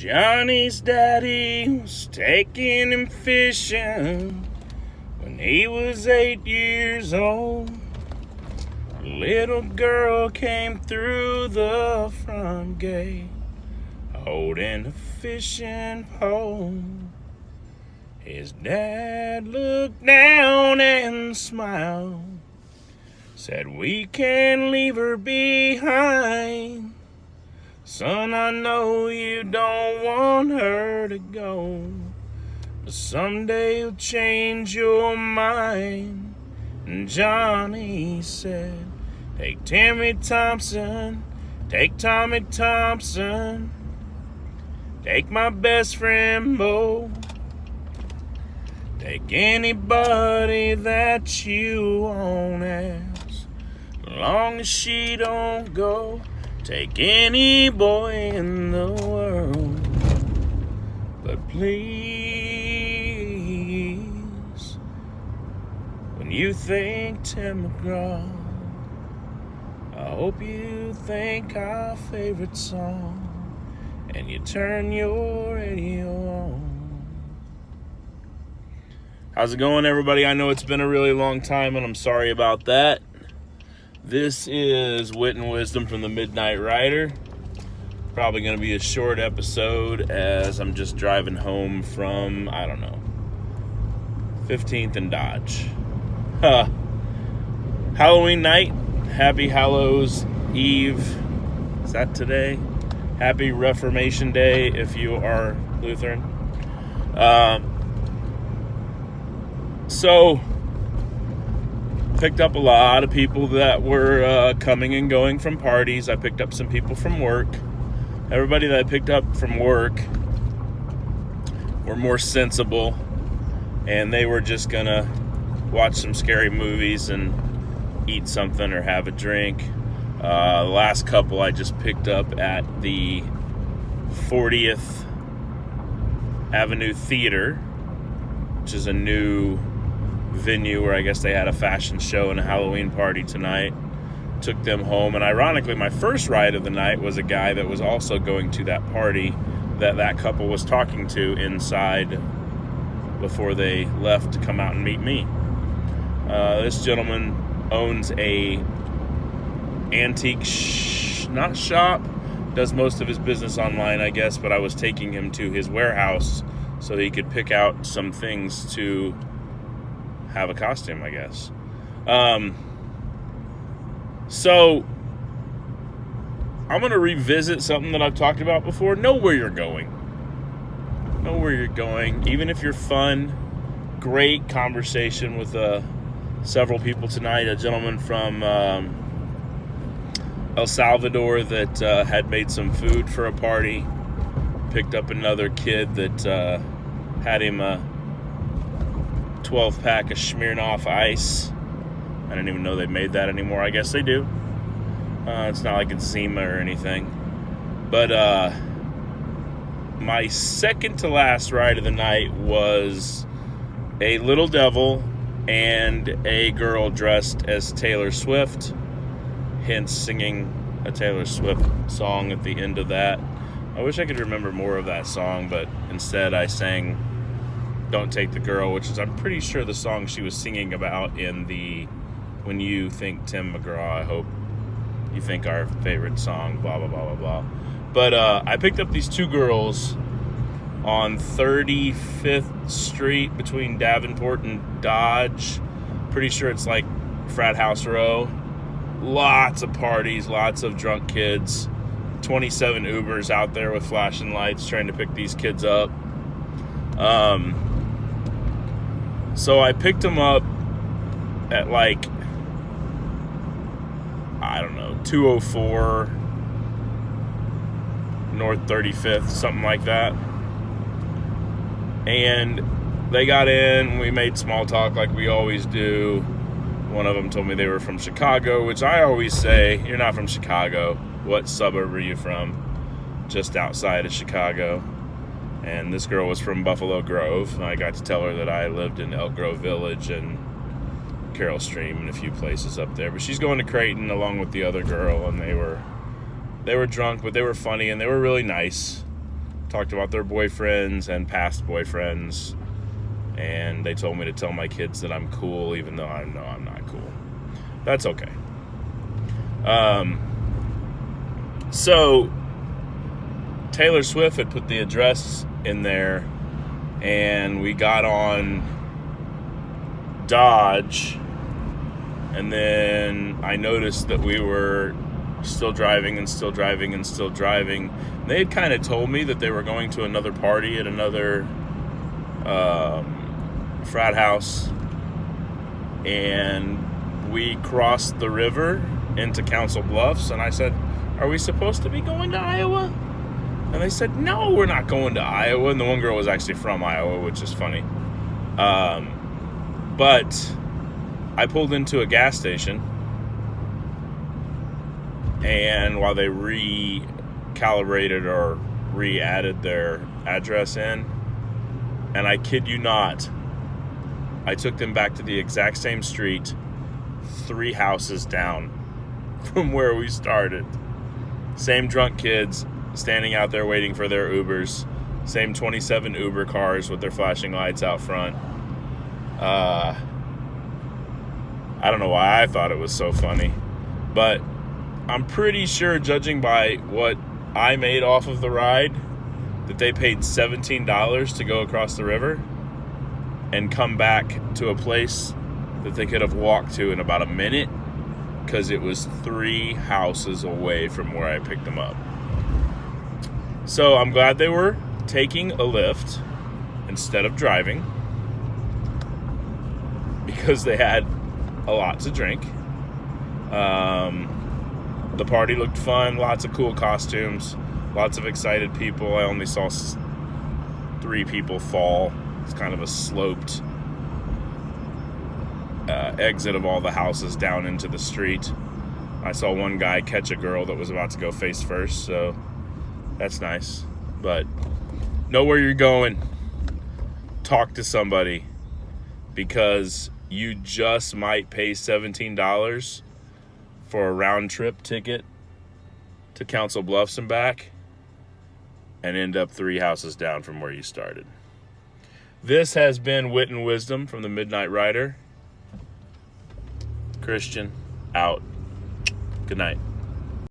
Johnny's daddy was taking him fishing when he was 8 years old. A little girl came through the front gate holding a fishing pole. His dad looked down and smiled, said, "We can't leave her behind. Son, I know you don't want her to go, but someday you'll change your mind." And Johnny said, "Take Timmy Thompson, take Tommy Thompson, take my best friend Bo, take anybody that you want, as long as she don't go. Take any boy in the world, but please, when you think Tim McGraw, I hope you think our favorite song, and you turn your radio on." How's it going, everybody? I know it's been a really long time, and I'm sorry about that. This is Wit and Wisdom from the Midnight Rider. Probably going to be a short episode as I'm just driving home from, 15th and Dodge. Halloween night. Happy Hallows Eve. Is that today? Happy Reformation Day if you are Lutheran. So picked up a lot of people that were coming and going from parties. I picked up some people from work. Everybody that I picked up from work were more sensible, and they were just gonna watch some scary movies and eat something or have a drink. The last couple I just picked up at the 40th Avenue Theater, which is a new venue where I guess they had a fashion show and a Halloween party tonight. Took them home, and ironically my first ride of the night was a guy that was also going to that party that couple was talking to inside before they left to come out and meet me. This gentleman owns a antique not shop, does most of his business online, I guess, but I was taking him to his warehouse so he could pick out some things to have a costume, I guess. So I'm going to revisit something that I've talked about before. Know where you're going. Know where you're going. Even if you're fun, great conversation with several people tonight. A gentleman from El Salvador that had made some food for a party. Picked up another kid that had him a 12-pack of Smirnoff Ice. I didn't even know they made that anymore. I guess they do. It's not like it's Zima or anything. But my second to last ride of the night was a little devil and a girl dressed as Taylor Swift, hence singing a Taylor Swift song at the end of that. I wish I could remember more of that song, but instead I sang "Don't Take the Girl," which is, I'm pretty sure, the song she was singing about in the "When You Think Tim McGraw, I Hope You Think Our Favorite Song," blah, blah, blah, blah, blah. But I picked up these two girls on 35th Street between Davenport and Dodge. Pretty sure it's like Frat House Row. Lots of parties, lots of drunk kids. 27 Ubers out there with flashing lights trying to pick these kids up. So I picked them up at 204 North 35th, something like that. And they got in, we made small talk like we always do. One of them told me they were from Chicago, which I always say, "You're not from Chicago. What suburb are you from?" Just outside of Chicago. And this girl was from Buffalo Grove. I got to tell her that I lived in Elk Grove Village and Carroll Stream and a few places up there. But she's going to Creighton along with the other girl, and they were drunk, but they were funny, and they were really nice. talked about their boyfriends and past boyfriends, and they told me to tell my kids that I'm cool, even though I know I'm not cool. That's okay. So Taylor Swift had put the address in there, and we got on Dodge, and then I noticed that we were still driving. They had kind of told me that they were going to another party at another frat house, and we crossed the river into Council Bluffs, and I said, "Are we supposed to be going to Iowa?" And they said, "No, we're not going to Iowa." And the one girl was actually from Iowa, which is funny. But I pulled into a gas station, and while they recalibrated or re-added their address in, and I kid you not, I took them back to the exact same street, 3 houses down from where we started. Same drunk kids standing out there waiting for their Ubers. Same 27 Uber cars with their flashing lights out front. I don't know why I thought it was so funny, but I'm pretty sure, judging by what I made off of the ride, that they paid $17 to go across the river and come back to a place that they could have walked to in about a minute, because it was 3 houses away from where I picked them up. So I'm glad they were taking a Lyft instead of driving, because they had a lot to drink. The party looked fun, lots of cool costumes, lots of excited people. I only saw 3 people fall. It's kind of a sloped exit of all the houses down into the street. I saw one guy catch a girl that was about to go face first, so that's nice. But know where you're going. Talk to somebody, because you just might pay $17 for a round trip ticket to Council Bluffs and back and end up 3 houses down from where you started. This has been Wit and Wisdom from the Midnight Rider. Christian, out. Good night.